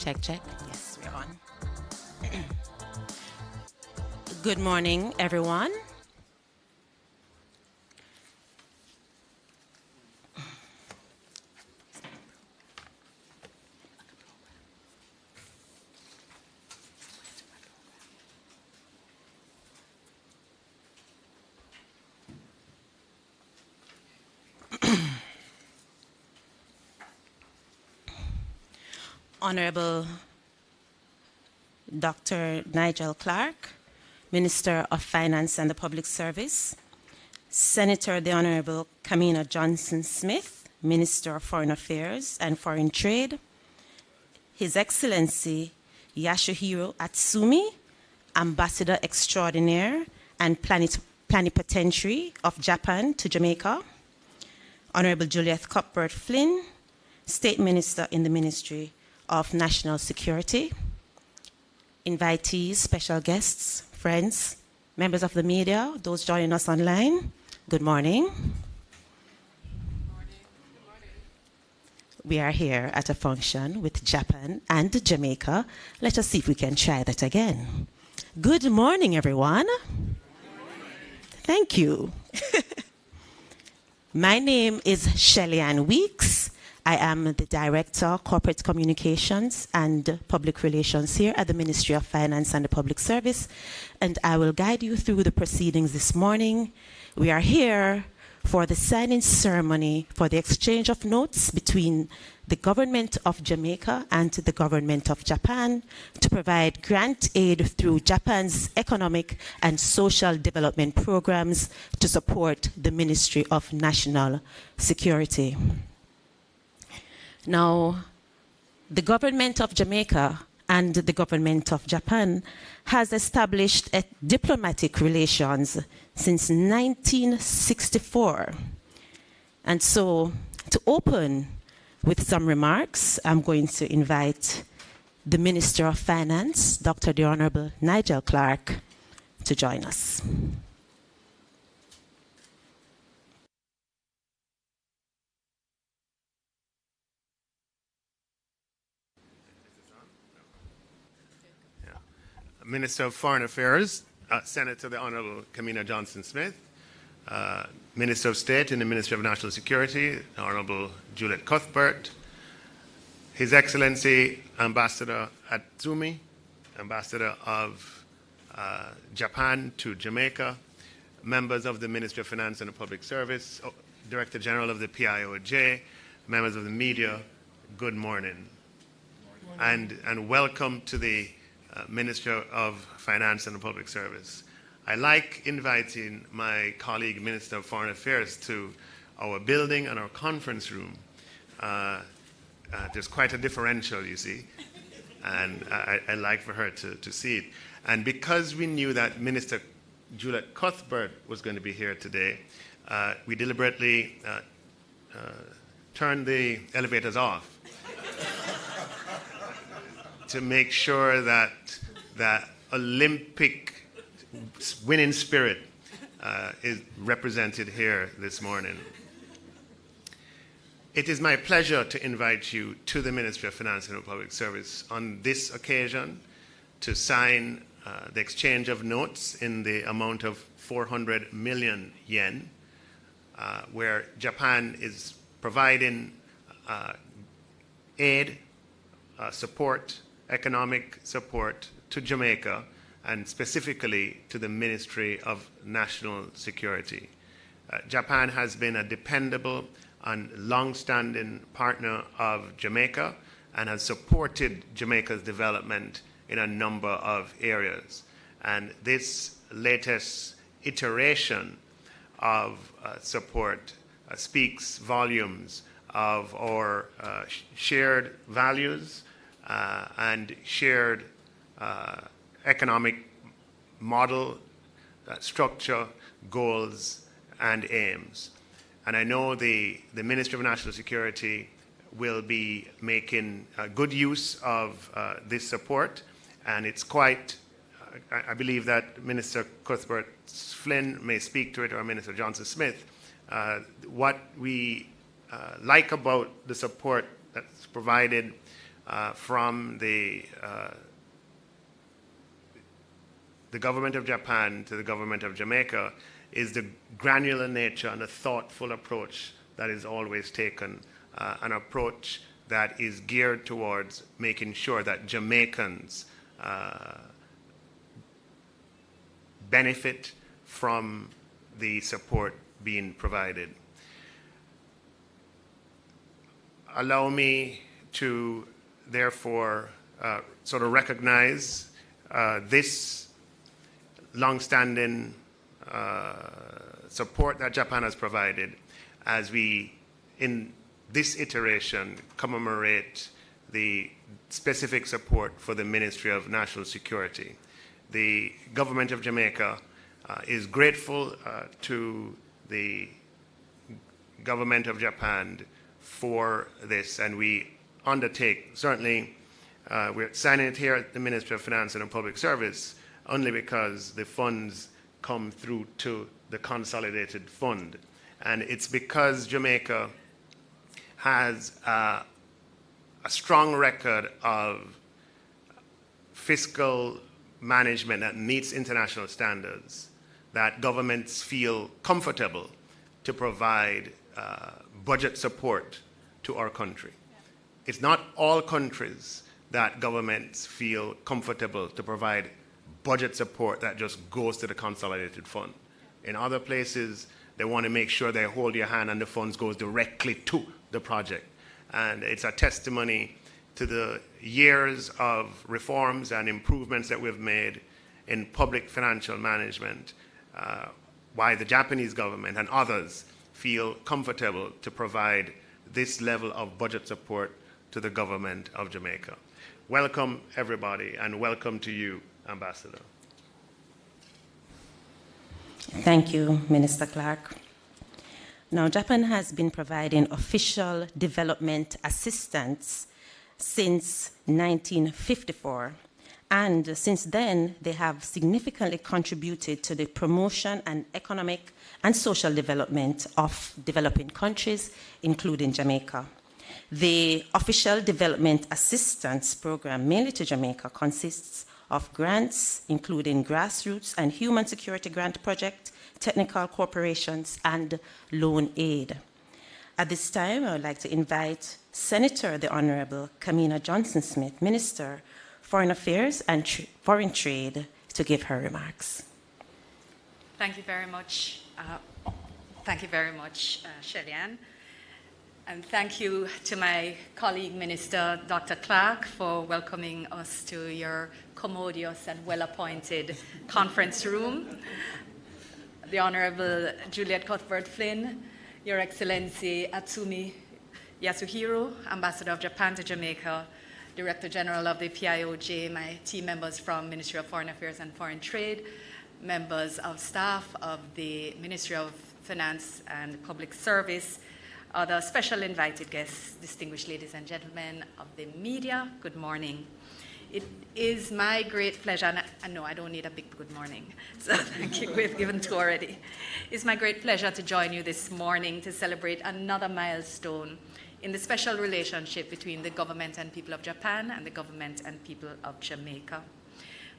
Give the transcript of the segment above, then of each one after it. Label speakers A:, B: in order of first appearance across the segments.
A: Check, check. Yes, we're on. Good morning, everyone. Honorable Dr. Nigel Clark, Minister of Finance and the Public Service, Senator the Honorable Kamina Johnson-Smith, Minister of Foreign Affairs and Foreign Trade, His Excellency Yasuhiro Atsumi, Ambassador Extraordinaire and Plenipotentiary of Japan to Jamaica, Honorable Juliet Cuthbert Flynn, State Minister in the Ministry of National Security, invitees, special guests, friends, members of the media, those joining us online, good morning. Good morning. We are here at a function with Japan and Jamaica. Let us see if we can try that again. Good morning, everyone. Good morning. Thank you. My name is Shelley Ann Weeks. I am the Director, Corporate Communications and Public Relations here at the Ministry of Finance and the Public Service, and I will guide you through the proceedings this morning. We are here for the signing ceremony for the exchange of notes between the Government of Jamaica and the Government of Japan to provide grant aid through Japan's economic and social development programs to support the Ministry of National Security. Now, the Government of Jamaica and the Government of Japan has established diplomatic relations since 1964. And so, to open with some remarks, I'm going to invite the Minister of Finance, Dr. the Honorable Nigel Clark, to join us.
B: Minister of Foreign Affairs, Senator the Honorable Kamina Johnson-Smith, Minister of State in the Ministry of National Security, Honorable Juliet Cuthbert, His Excellency Ambassador Atsumi, Ambassador of Japan to Jamaica, members of the Ministry of Finance and the Public Service, Director General of the PIOJ, members of the media, good morning. And welcome to the Minister of Finance and the Public Service. I like inviting my colleague, Minister of Foreign Affairs, to our building and our conference room. There's quite a differential, you see, and I like for her to see it. And because we knew that Minister Juliet Cuthbert was going to be here today, we deliberately turned the elevators off to make sure that that Olympic winning spirit is represented here this morning. It is my pleasure to invite you to the Ministry of Finance and Public Service on this occasion to sign the exchange of notes in the amount of 400 million yen, where Japan is providing aid, support, economic support to Jamaica and specifically to the Ministry of National Security. Japan has been a dependable and long-standing partner of Jamaica and has supported Jamaica's development in a number of areas. And this latest iteration of support speaks volumes of our shared values and shared economic model, structure, goals, and aims. And I know the Ministry of National Security will be making good use of this support, and it's quite, I believe that Minister Cuthbert Flynn may speak to it, or Minister Johnson-Smith. What we like about the support that's provided from the government of Japan to the government of Jamaica is the granular nature and the thoughtful approach that is always taken, an approach that is geared towards making sure that Jamaicans benefit from the support being provided. Allow me to therefore sort of recognize this long-standing support that Japan has provided as we, in this iteration, commemorate the specific support for the Ministry of National Security. The government of Jamaica is grateful to the government of Japan for this, and we undertake, certainly we're signing it here at the Ministry of Finance and Public Service only because the funds come through to the consolidated fund. And it's because Jamaica has a strong record of fiscal management that meets international standards that governments feel comfortable to provide budget support to our country. It's not all countries that governments feel comfortable to provide budget support that just goes to the consolidated fund. In other places, they want to make sure they hold your hand and the funds goes directly to the project. And it's a testimony to the years of reforms and improvements that we've made in public financial management, why the Japanese government and others feel comfortable to provide this level of budget support to the government of Jamaica. Welcome, everybody, and welcome to you, Ambassador.
A: Thank you, Minister Clark. Now, Japan has been providing official development assistance since 1954, and since then, they have significantly contributed to the promotion and economic and social development of developing countries, including Jamaica. The official development assistance program, mainly to Jamaica, consists of grants, including grassroots and human security grant projects, technical corporations, and loan aid. At this time, I would like to invite Senator the Honorable Kamina Johnson-Smith, Minister, Foreign Affairs and Foreign Trade, to give her remarks.
C: Thank you very much. Shelley-Ann. And thank you to my colleague, Minister Dr. Clark, for welcoming us to your commodious and well-appointed conference room. The Honorable Juliet Cuthbert-Flynn, Your Excellency Atsumi Yasuhiro, Ambassador of Japan to Jamaica, Director General of the PIOJ, my team members from Ministry of Foreign Affairs and Foreign Trade, members of staff of the Ministry of Finance and Public Service, other special invited guests, distinguished ladies and gentlemen of the media, good morning. It is my great pleasure, and no, I don't need a big good morning, so thank you, we've given two already. It's my great pleasure to join you this morning to celebrate another milestone in the special relationship between the government and people of Japan and the government and people of Jamaica.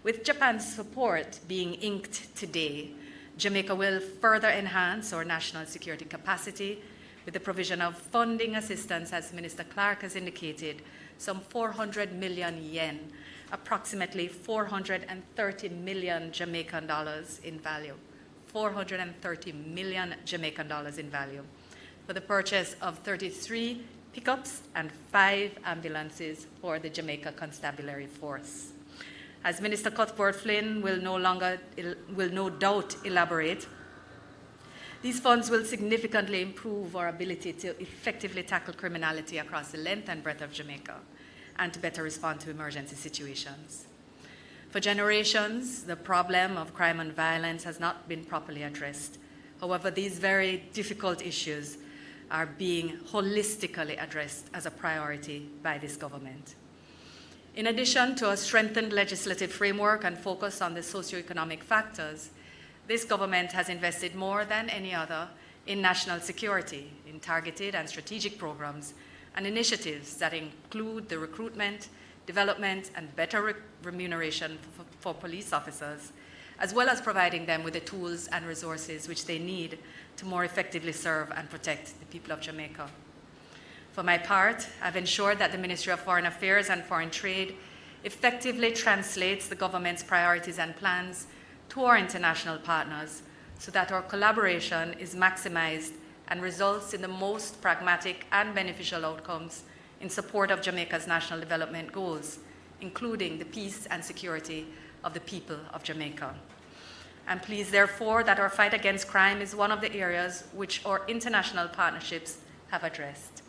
C: With Japan's support being inked today, Jamaica will further enhance our national security capacity with the provision of funding assistance, as Minister Clark has indicated, some 400 million yen, approximately 430 million Jamaican dollars in value, 430 million Jamaican dollars in value, for the purchase of 33 pickups and 5 ambulances for the Jamaica Constabulary Force. As Minister Cuthbert-Flynn will no doubt elaborate, these funds will significantly improve our ability to effectively tackle criminality across the length and breadth of Jamaica and to better respond to emergency situations. For generations, the problem of crime and violence has not been properly addressed. However, these very difficult issues are being holistically addressed as a priority by this government. In addition to a strengthened legislative framework and focus on the socioeconomic factors, this government has invested more than any other in national security, in targeted and strategic programs, and initiatives that include the recruitment, development, and better remuneration for police officers, as well as providing them with the tools and resources which they need to more effectively serve and protect the people of Jamaica. For my part, I've ensured that the Ministry of Foreign Affairs and Foreign Trade effectively translates the government's priorities and plans to our international partners so that our collaboration is maximized and results in the most pragmatic and beneficial outcomes in support of Jamaica's national development goals, including the peace and security of the people of Jamaica. I'm pleased, therefore, that our fight against crime is one of the areas which our international partnerships have addressed.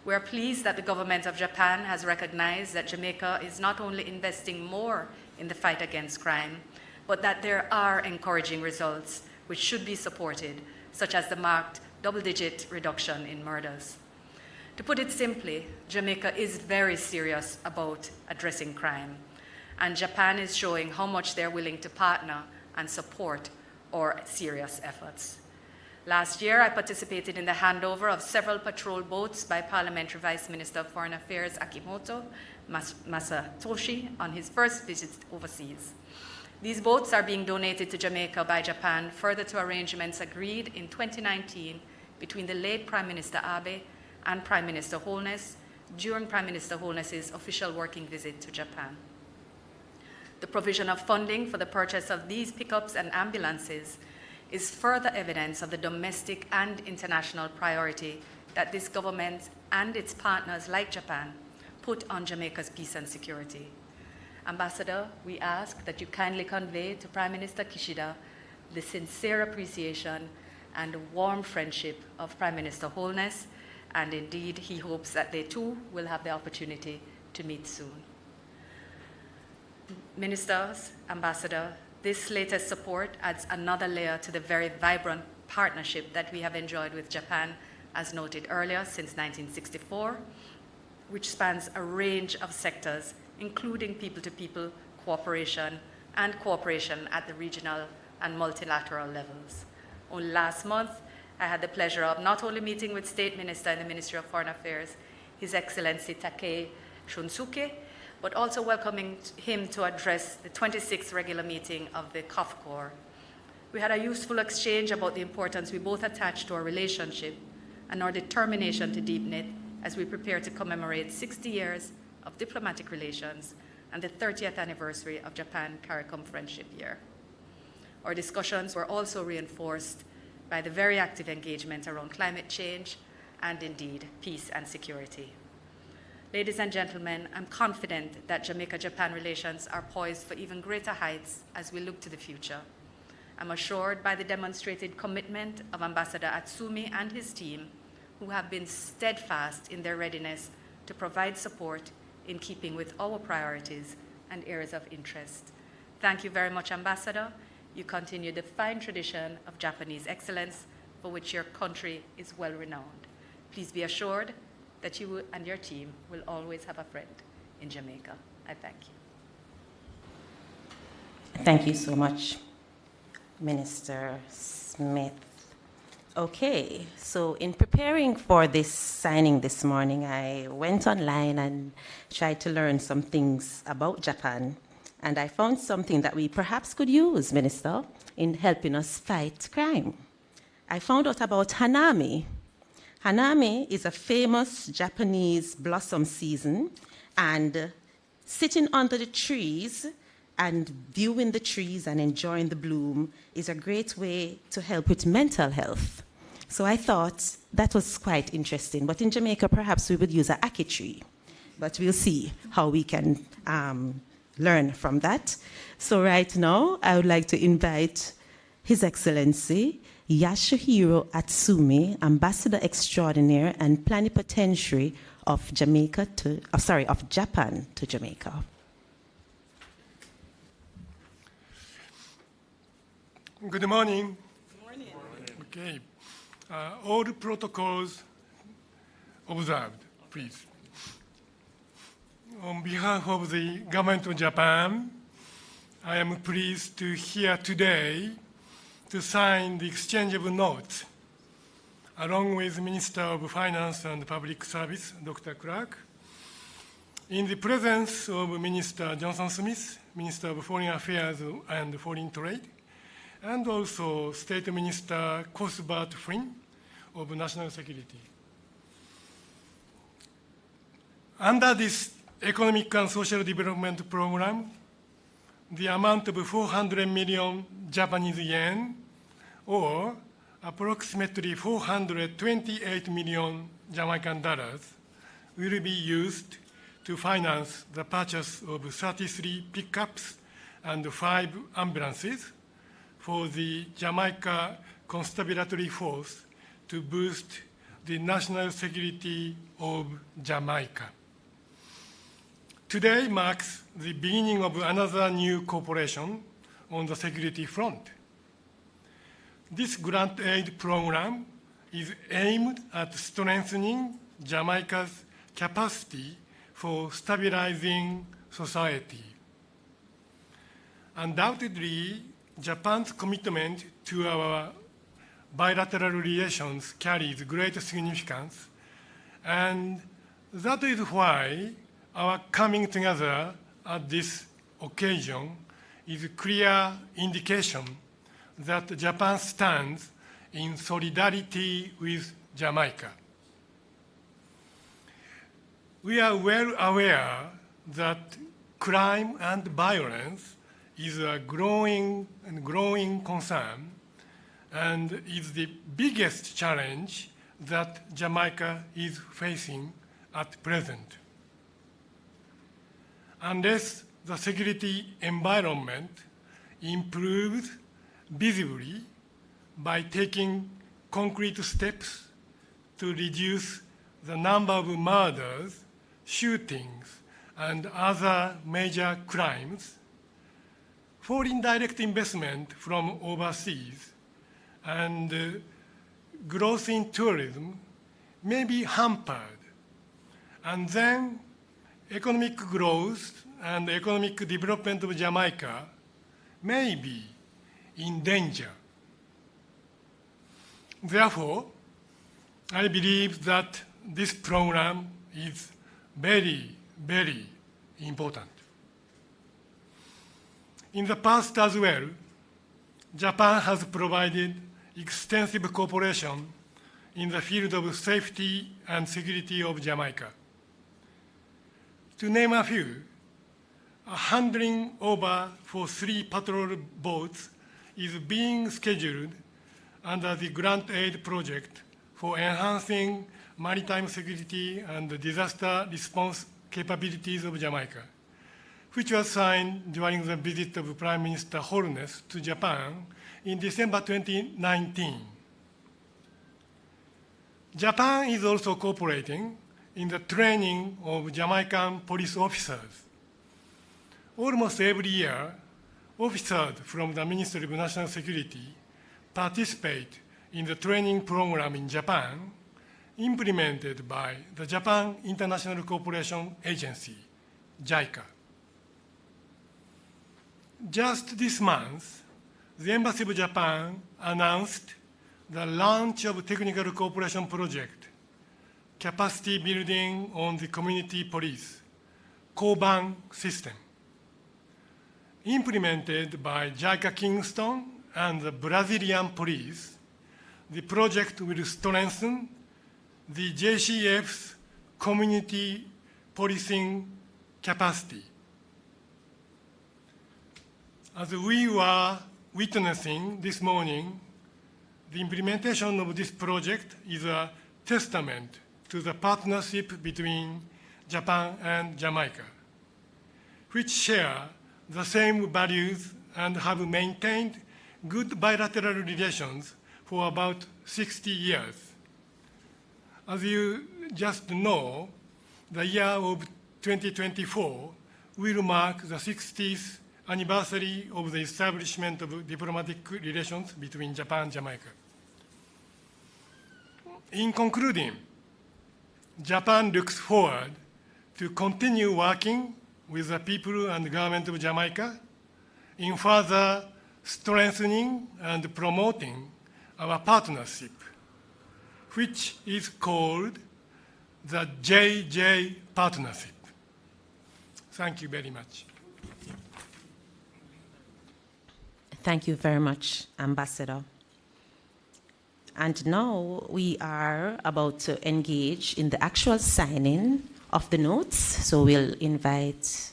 C: We are pleased that the government of Japan has recognized that Jamaica is not only investing more in the fight against crime, but that there are encouraging results which should be supported, such as the marked double-digit reduction in murders. To put it simply, Jamaica is very serious about addressing crime, and Japan is showing how much they're willing to partner and support our serious efforts. Last year, I participated in the handover of several patrol boats by Parliamentary Vice Minister of Foreign Affairs Akimoto Masatoshi on his first visit overseas. These boats are being donated to Jamaica by Japan, further to arrangements agreed in 2019 between the late Prime Minister Abe and Prime Minister Holness during Prime Minister Holness's official working visit to Japan. The provision of funding for the purchase of these pickups and ambulances is further evidence of the domestic and international priority that this government and its partners like Japan put on Jamaica's peace and security. Ambassador, we ask that you kindly convey to Prime Minister Kishida the sincere appreciation and warm friendship of Prime Minister Holness, and indeed he hopes that they too will have the opportunity to meet soon. Ministers, Ambassador, this latest support adds another layer to the very vibrant partnership that we have enjoyed with Japan, as noted earlier, since 1964, which spans a range of sectors, including people-to-people cooperation and cooperation at the regional and multilateral levels. Only last month, I had the pleasure of not only meeting with State Minister in the Ministry of Foreign Affairs, His Excellency Takei Shunsuke, but also welcoming him to address the 26th regular meeting of the COFCOR. We had a useful exchange about the importance we both attach to our relationship and our determination to deepen it as we prepare to commemorate 60 years of diplomatic relations and the 30th anniversary of Japan-CARICOM Friendship Year. Our discussions were also reinforced by the very active engagement around climate change and indeed peace and security. Ladies and gentlemen, I'm confident that Jamaica-Japan relations are poised for even greater heights as we look to the future. I'm assured by the demonstrated commitment of Ambassador Atsumi and his team, who have been steadfast in their readiness to provide support in keeping with our priorities and areas of interest. Thank you very much, Ambassador. You continue the fine tradition of Japanese excellence for which your country is well renowned. Please be assured that you and your team will always have a friend in Jamaica. I thank you.
A: Thank you so much, Minister Smith. Okay, so in preparing for this signing this morning, I went online and tried to learn some things about Japan, and I found something that we perhaps could use, Minister, in helping us fight crime. I found out about Hanami. Hanami is a famous Japanese blossom season, and sitting under the trees and viewing the trees and enjoying the bloom is a great way to help with mental health. So I thought that was quite interesting. But in Jamaica, perhaps we would use an ackee tree. But we'll see how we can learn from that. So right now, I would like to invite His Excellency Yasuhiro Atsumi, Ambassador Extraordinaire and Plenipotentiary of Japan to Jamaica.
D: Good morning. Good morning. Okay. All protocols observed, please. On behalf of the Government of Japan, I am pleased to here today to sign the exchange of notes along with Minister of Finance and Public Service, Dr. Clark, in the presence of Minister Johnson Smith, Minister of Foreign Affairs and Foreign Trade, and also State Minister Cuthbert Flynn of National Security. Under this Economic and Social Development Program, the amount of 400 million Japanese yen, or approximately 428 million Jamaican dollars, will be used to finance the purchase of 33 pickups and 5 ambulances for the Jamaica Constabulary Force to boost the national security of Jamaica. Today marks the beginning of another new cooperation on the security front. This grant aid program is aimed at strengthening Jamaica's capacity for stabilizing society. Undoubtedly, Japan's commitment to our bilateral relations carries great significance, and that is why our coming together at this occasion is a clear indication that Japan stands in solidarity with Jamaica. We are well aware that crime and violence is a growing concern and is the biggest challenge that Jamaica is facing at present. Unless the security environment improves visibly by taking concrete steps to reduce the number of murders, shootings, and other major crimes, foreign direct investment from overseas and growth in tourism may be hampered, and then economic growth and economic development of Jamaica may be in danger. Therefore, I believe that this program is very, very important. In the past as well, Japan has provided extensive cooperation in the field of safety and security of Jamaica. To name a few, a handling over for 3 patrol boats is being scheduled under the grant aid project for enhancing maritime security and disaster response capabilities of Jamaica, which was signed during the visit of Prime Minister Holness to Japan in December 2019. Japan is also cooperating in the training of Jamaican police officers. Almost every year, officers from the Ministry of National Security participate in the training program in Japan implemented by the Japan International Cooperation Agency, JICA. Just this month, the Embassy of Japan announced the launch of a technical cooperation project, capacity building on the community police, Koban system. Implemented by JICA Kingston and the Brazilian police, the project will strengthen the JCF's community policing capacity. As we were witnessing this morning, the implementation of this project is a testament to the partnership between Japan and Jamaica, which share the same values and have maintained good bilateral relations for about 60 years. As you just know, the year of 2024 will mark the 60th anniversary of the establishment of diplomatic relations between Japan and Jamaica. In concluding, Japan looks forward to continue working with the people and government of Jamaica in further strengthening and promoting our partnership, which is called the JJ Partnership. Thank you very much.
A: Thank you very much, Ambassador. And now we are about to engage in the actual signing of the notes. So we'll invite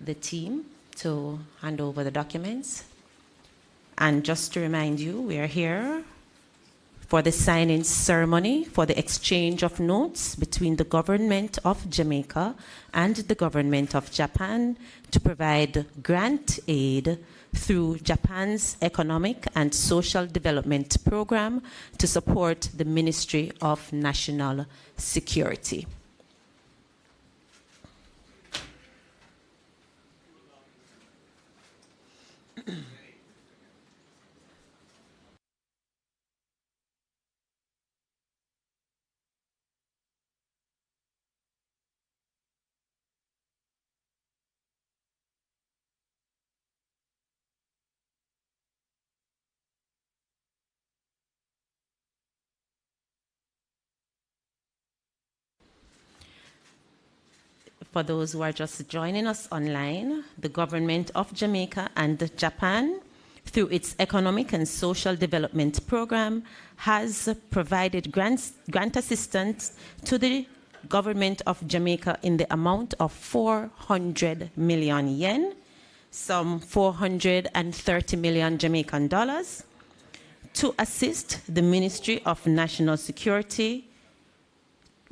A: the team to hand over the documents. And just to remind you, we are here for the signing ceremony for the exchange of notes between the government of Jamaica and the government of Japan to provide grant aid through Japan's Economic and Social Development Program to support the Ministry of National Security. For those who are just joining us online, the government of Jamaica and Japan, through its Economic and Social Development Program, has provided grant assistance to the government of Jamaica in the amount of 400 million yen, some 430 million Jamaican dollars, to assist the Ministry of National Security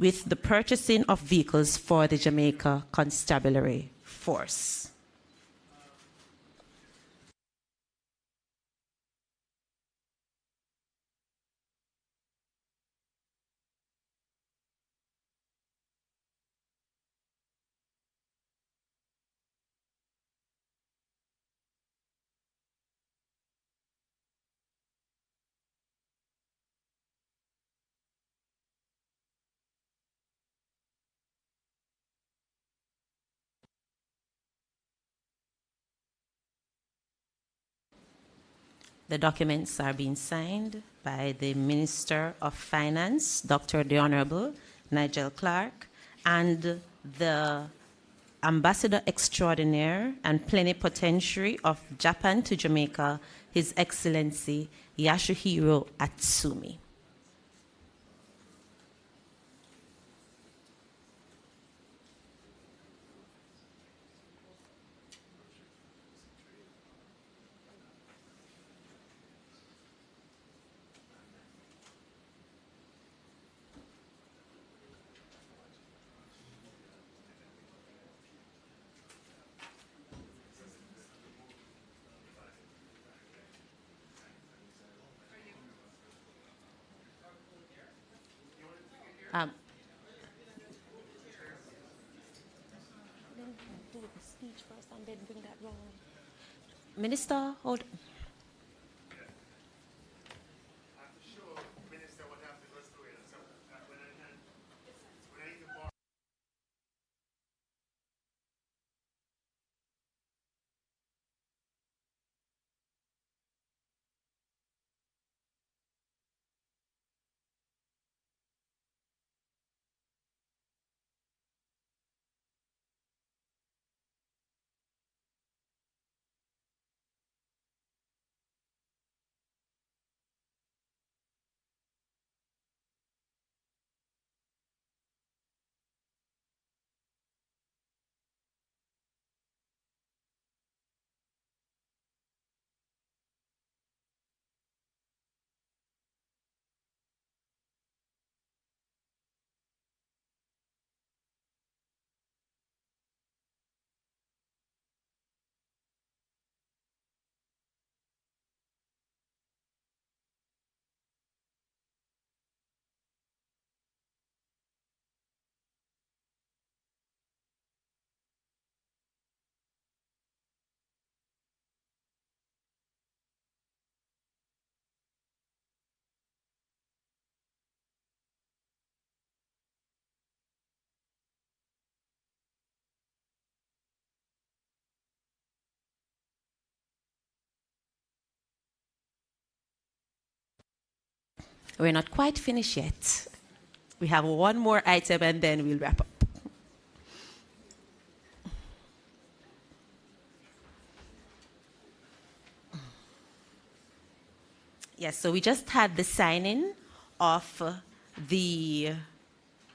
A: with the purchasing of vehicles for the Jamaica Constabulary Force. The documents are being signed by the Minister of Finance, Dr. the Honorable Nigel Clark, and the Ambassador Extraordinaire and Plenipotentiary of Japan to Jamaica, His Excellency Yasuhiro Atsumi. Do the speech first and then bring that round. Minister, hold. We're not quite finished yet. We have one more item and then we'll wrap up. Yes, so we just had the signing of the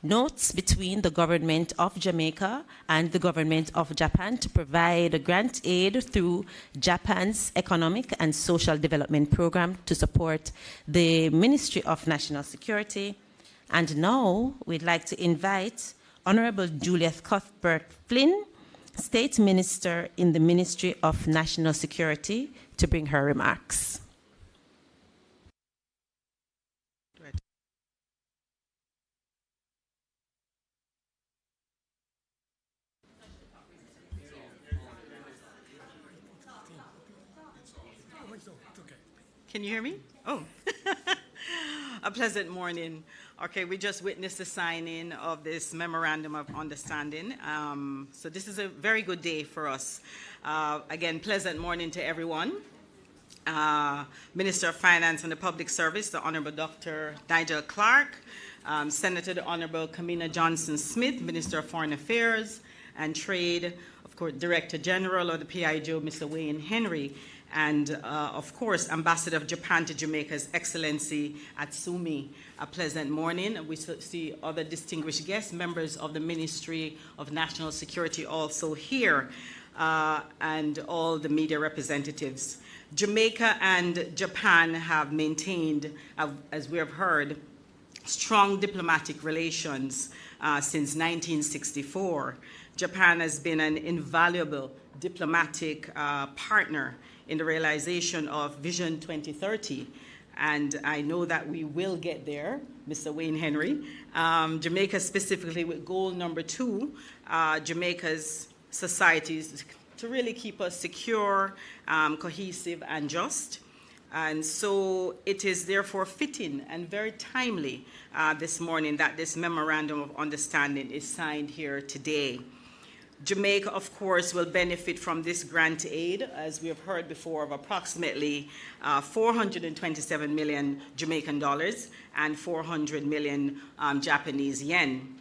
A: notes between the government of Jamaica and the government of Japan to provide grant aid through Japan's Economic and Social Development Program to support the Ministry of National Security. And now we'd like to invite Honorable Juliet Cuthbert Flynn, State Minister in the Ministry of National Security, to bring her remarks.
E: Can you hear me? Oh, a pleasant morning. Okay, we just witnessed the signing of this Memorandum of Understanding. So this is a very good day for us. Again, pleasant morning to everyone. Minister of Finance and the Public Service, the Honorable Dr. Nigel Clarke, Senator the Honorable Kamina Johnson-Smith, Minister of Foreign Affairs and Trade, of course, Director General of the PIGO, Mr. Wayne Henry, and of course, Ambassador of Japan to Jamaica, His Excellency Atsumi. A pleasant morning. We see other distinguished guests, members of the Ministry of National Security also here, and all the media representatives. Jamaica and Japan have maintained, as we have heard, strong diplomatic relations since 1964. Japan has been an invaluable diplomatic partner in the realization of Vision 2030. And I know that we will get there, Mr. Wayne Henry. Jamaica specifically with goal number 2, Jamaica's societies to really keep us secure, cohesive, and just. And so it is therefore fitting and very timely this morning that this Memorandum of Understanding is signed here today. Jamaica, of course, will benefit from this grant aid, as we have heard before, of approximately 427 million Jamaican dollars and 400 million Japanese yen.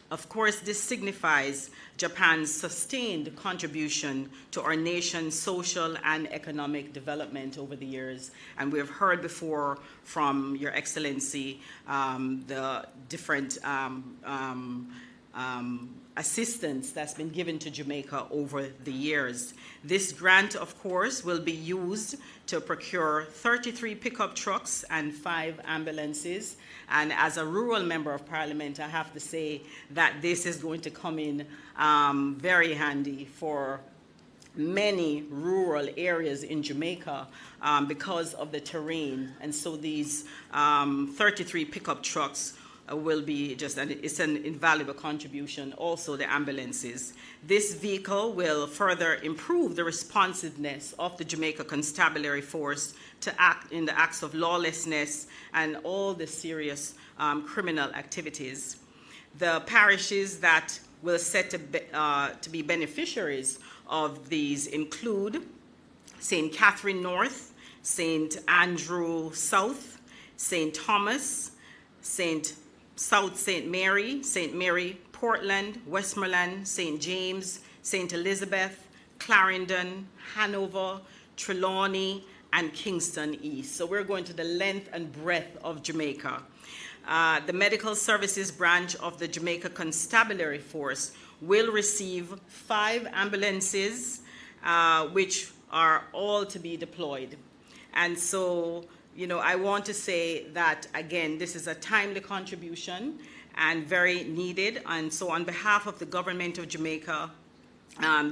E: Of course, this signifies Japan's sustained contribution to our nation's social and economic development over the years. And we have heard before from Your Excellency the different assistance that's been given to Jamaica over the years. This grant, of course, will be used to procure 33 pickup trucks and 5 ambulances. And as a rural member of parliament, I have to say that this is going to come in very handy for many rural areas in Jamaica because of the terrain. And so these 33 pickup trucks will be it's an invaluable contribution. Also the ambulances. This vehicle will further improve the responsiveness of the Jamaica Constabulary Force to act in the acts of lawlessness and all the serious criminal activities. The parishes that will set to be beneficiaries of these include St. Catherine North, St. Andrew South, St. Thomas, South St. Mary, Portland, Westmoreland, St. James, St. Elizabeth, Clarendon, Hanover, Trelawney, and Kingston East. So we're going to the length and breadth of Jamaica. The Medical Services Branch of the Jamaica Constabulary Force will receive 5 ambulances, which are all to be deployed. And so, you know, I want to say that, again, this is a timely contribution and very needed. And so on behalf of the government of Jamaica,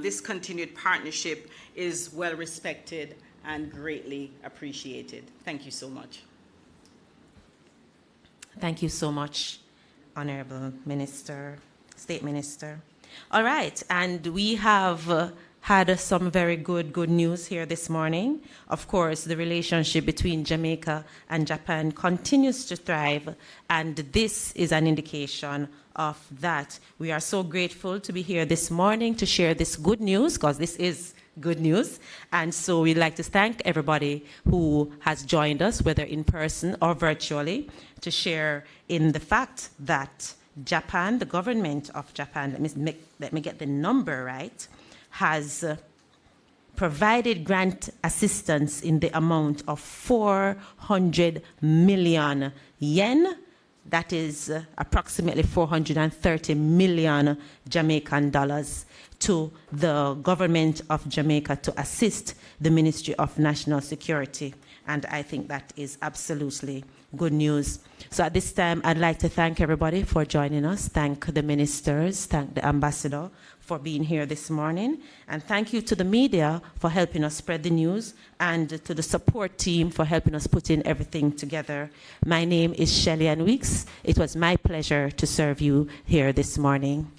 E: this continued partnership is well respected and greatly appreciated. Thank you so much.
A: Thank you so much, Honorable Minister, State Minister. All right, and we have had some very good news here this morning. Of course, the relationship between Jamaica and Japan continues to thrive, and this is an indication of that. We are so grateful to be here this morning to share this good news, because this is good news. And so we'd like to thank everybody who has joined us, whether in person or virtually, to share in the fact that Japan, the government of Japan, let me get the number right, has provided grant assistance in the amount of 400 million yen. That is approximately 430 million Jamaican dollars to the government of Jamaica to assist the Ministry of National Security. And I think that is absolutely good news. So at this time, I'd like to thank everybody for joining us. Thank the ministers, thank the ambassador for being here this morning. And thank you to the media for helping us spread the news, and to the support team for helping us put in everything together. My name is Shelley Ann Weeks. It was my pleasure to serve you here this morning.